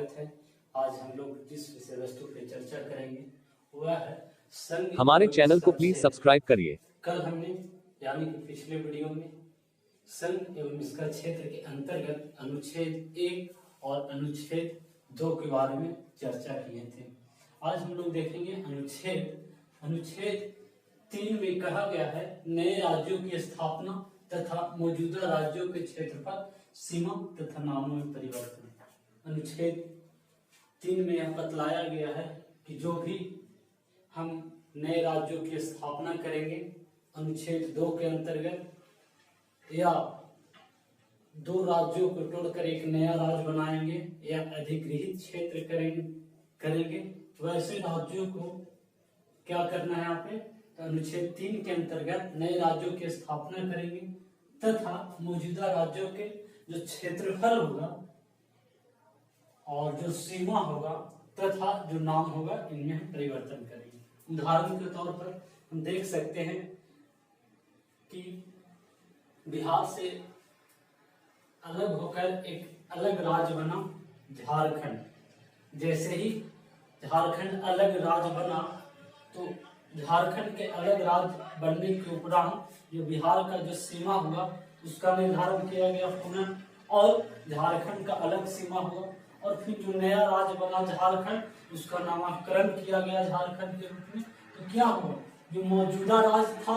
स्वागत है। आज हम लोग जिस विषय वस्तु पे चर्चा करेंगे वह है संघ। हमारे चैनल को प्लीज सब्सक्राइब करिए। कल हमने यानी कि पिछले वीडियो में संघ एवं इसका क्षेत्र के अंतर्गत अनुच्छेद 1 और अनुच्छेद 2 के बारे में चर्चा किए थे। आज हम लोग देखेंगे अनुच्छेद 3 में कहा गया है नए राज्यों की स्थापना तथा मौजूदा राज्यों के क्षेत्रफल, सीमा तथा नामों में परिवर्तन। अनुच्छेद 3 में यह बतलाया गया है कि जो भी हम नए राज्यों की स्थापना करेंगे अनुच्छेद 2 के अंतर्गत या दो राज्यों को तोड़कर एक नया राज्य बनाएंगे या अधिग्रहित क्षेत्र करेंगे तो ऐसे राज्यों को क्या करना है यहाँ पे, तो अनुच्छेद 3 के अंतर्गत नए राज्यों की स्थापना करेंगे तथा मौजूदा राज्यों के जो क्षेत्रफल होगा और जो सीमा होगा तथा जो नाम होगा इनमें हम परिवर्तन करेंगे। उदाहरण के तौर पर हम देख सकते हैं कि बिहार से अलग होकर एक अलग राज्य बना झारखंड। जैसे ही झारखंड अलग राज्य बना तो झारखंड के अलग राज्य बनने के उपरांत जो बिहार का जो सीमा हुआ उसका निर्धारण किया गया पुनः और झारखंड का अलग सीमा हुआ और फिर जो नया राज्य बना झारखंड उसका नामकरण किया गया झारखंड के रूप में। तो क्या हुआ, जो मौजूदा राज्य था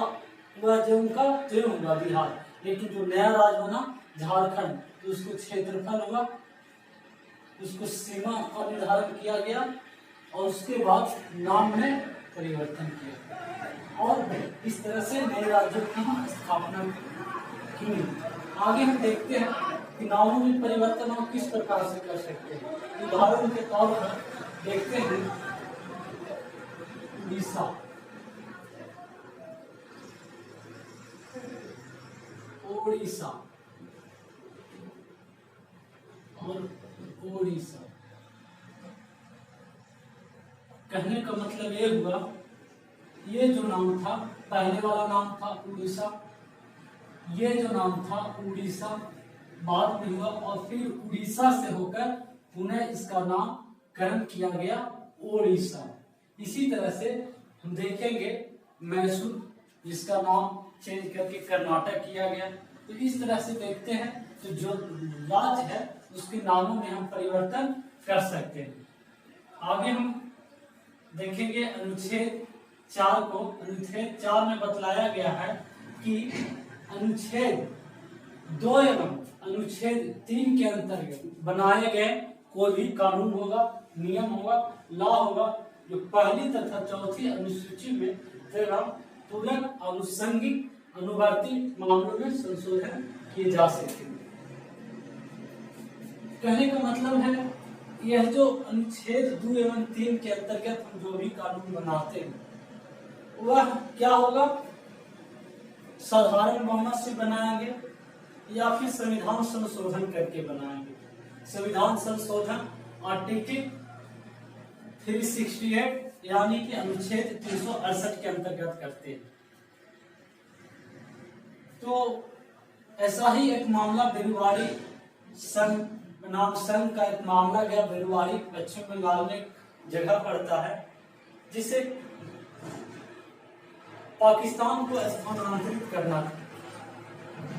वह जो उनका होगा बिहार, लेकिन जो नया राज्य बना झारखंड तो उसको क्षेत्रफल हुआ, उसको सीमा का निर्धारण किया गया और उसके बाद नाम में परिवर्तन किया और इस तरह से नए राज्यों की स्थापना की। आगे हम देखते हैं कि नामों में परिवर्तन हम किस प्रकार से कर सकते हैं। उदाहरण के तौर पर देखते हैं उड़ीसा। और ओडिशा कहने का मतलब ये हुआ, ये जो नाम था पहले वाला नाम था उड़ीसा, ये जो नाम था उड़ीसा बाद में हुआ और फिर उड़ीसा से होकर पुनः इसका नामकरण किया गया ओडिशा। इसी तरह से हम देखेंगे मैसूर, जिसका नाम चेंज करके कर्नाटक किया गया। तो इस तरह से देखते हैं तो जो राज्य है उसके नामों में हम परिवर्तन कर सकते हैं। आगे हम देखेंगे अनुच्छेद 4 को। अनुच्छेद 4 में बतलाया गया है कि अनुच्छेद 2 एवं अनुच्छेद 3 के अंतर्गत बनाए गए कोई भी कानून होगा, नियम होगा, लॉ होगा जो पहली तथा चौथी अनुसूची में तथा पूरक आनुषंगिक अनुवर्ती मामलों में संशोधन किए जा सकते हैं। कहने का मतलब है यह जो अनुच्छेद 2 एवं 3 के अंतर्गत हम जो भी कानून बनाते हैं वह क्या होगा, साधारण बहुमत से बनाएंगे या फिर संविधान संशोधन करके बनाएंगे। संविधान संशोधन आर्टिकल 368 यानी कि अनुच्छेद 368 के अंतर्गत करते हैं। तो ऐसा ही एक मामला बेरुवाड़ी संघ का एक मामला गया बेरुवाड़ी, पश्चिम बंगाल में जगह पड़ता है, जिसे पाकिस्तान को स्थानांतरित करना था।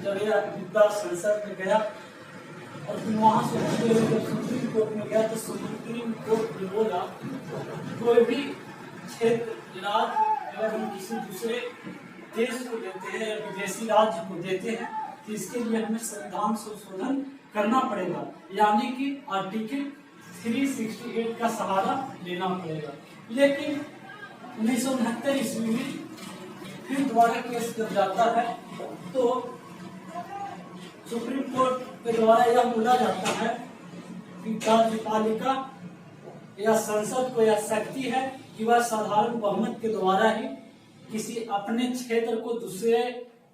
जब यह मुद्दा संसद में गया और फिर वहां से सुप्रीम कोर्ट में गया तो सुप्रीम कोर्ट ने बोला कोई भी क्षेत्र राज्य अगर हम किसी दूसरे देश को देते हैं या विदेशी राज्य को देते हैं तो इसके लिए हमें संविधान संशोधन करना पड़ेगा, यानी कि आर्टिकल 368 का सहारा लेना पड़ेगा। लेकिन 1969 ईस्वी में फिर दोबारा केस जब जाता है तो सुप्रीम कोर्ट के द्वारा यह बोला जाता है कि कार्यपालिका या संसद को यह शक्ति है कि वह साधारण बहुमत के द्वारा ही किसी अपने क्षेत्र को दूसरे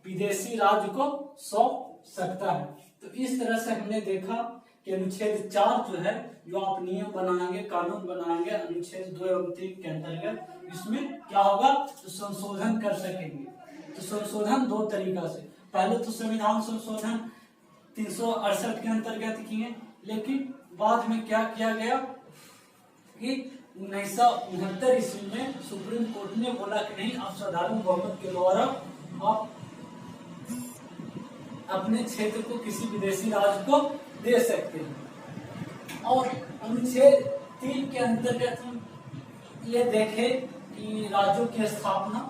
विदेशी राज्य को सौंप सकता है। तो इस तरह से हमने देखा कि अनुच्छेद 4 जो है जो आप नियम बनाएंगे, कानून बनाएंगे अनुच्छेद 2 एवं 3 के अंतर्गत, इसमें क्या होगा तो संशोधन कर सकेंगे। तो संशोधन दो तरीका से, पहले तो संविधान संशोधन 368 के अंतर्गत किए, लेकिन बाद में क्या किया गया कि 1969 ईस्वी में सुप्रीम कोर्ट ने बोला कि नहीं, आप साधारण बहुमत के द्वारा आप अपने क्षेत्र को किसी विदेशी राज्य को दे सकते हैं। और अनुच्छेद 3 के अंतर्गत हम ये देखें कि राज्यों की स्थापना,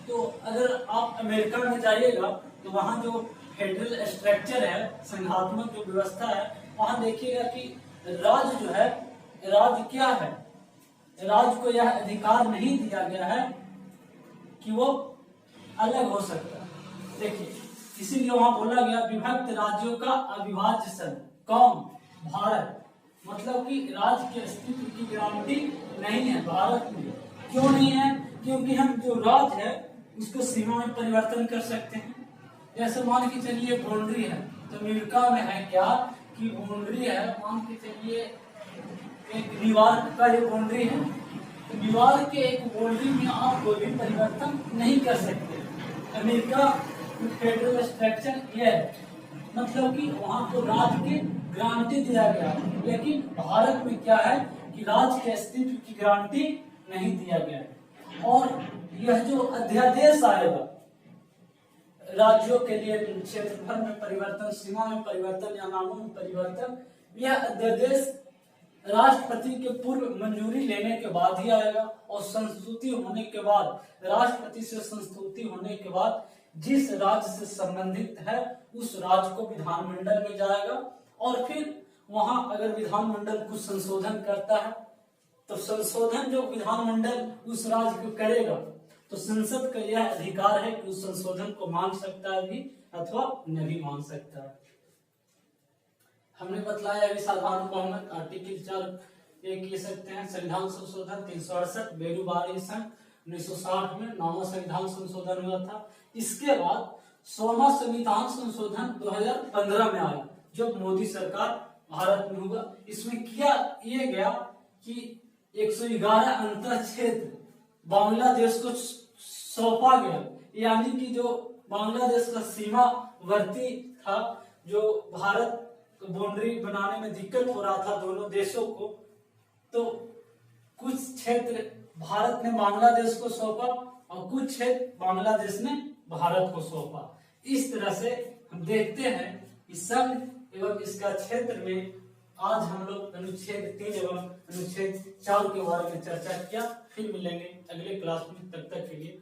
तो अगर आप अमेरिका में जाइएगा तो वहाँ जो फेडरल स्ट्रक्चर है, संघात्मक जो व्यवस्था है, वहाँ देखिएगा कि राज्य जो है, राज्य क्या है, राज्य को यह अधिकार नहीं दिया गया है कि वो अलग हो सकता है। देखिए, इसीलिए वहां बोला गया विभक्त राज्यों का अविभाज्य संघ। कौन? भारत। मतलब कि राज्य के अस्तित्व की गारंटी नहीं है भारत में। क्यों नहीं है? क्योंकि हम जो राज्य है उसको सीमा में परिवर्तन कर सकते हैं। जैसे मान के चलिए बाउंड्री है, तो अमेरिका में है क्या कि बाउंड्री है, मान के चलिए एक न्यूयॉर्क का ये बाउंड्री है, तो न्यूयॉर्क के एक बाउंड्री में आप कोई भी परिवर्तन नहीं कर सकते। अमेरिका फेडरल स्ट्रक्चर ये है, मतलब कि वहां को राज्य की गारंटी दिया गया, लेकिन भारत में क्या है कि राज्य के अस्तित्व की गारंटी नहीं दिया गया है। और यह जो अध्यादेश आएगा राज्यों के लिए क्षेत्रफल में परिवर्तन, सीमा में परिवर्तन या नामों में परिवर्तन, यह अध्यादेश राष्ट्रपति के पूर्व मंजूरी लेने के बाद ही आएगा। और संस्तुति होने के बाद, राष्ट्रपति से संस्तुति होने के बाद जिस राज्य से संबंधित है उस राज्य को विधानमंडल में जाएगा। और फिर वहां अगर विधानमंडल कुछ संशोधन करता है तो संशोधन जो विधानमंडल उस राज्य को करेगा, तो संसद का यह अधिकार है कि उस संशोधन को मान सकता है भी अथवा नहीं मान सकता है। हमने बतलाया अभी साधारण बहुमत, आर्टिकल 4 ये कह सकते हैं। संविधान संशोधन 368 बेरूबारी संघ 1960 में 9वां संविधान संशोधन हुआ था। इसके बाद 16वां संविधान संशोधन 2015 में आया, जब मोदी सरकार भारत में हुआ। इसमें किया ये गया कि 111 अंतर क्षेत्र बांग्लादेश को सौंपा गया, यानी कि जो बांग्लादेश का सीमावर्ती था, जो भारत बाउंड्री बनाने में दिक्कत हो रहा था दोनों देशों को, तो कुछ क्षेत्र भारत ने बांग्लादेश को सौंपा और कुछ क्षेत्र बांग्लादेश ने भारत को सौंपा। इस तरह से हम देखते हैं कि संघ एवं इसका क्षेत्र में आज हम लोग अनुच्छेद 3 एवं अनुच्छेद 4 के बारे में चर्चा किया। फिर मिलेंगे अगले क्लास में, तब तक के लिए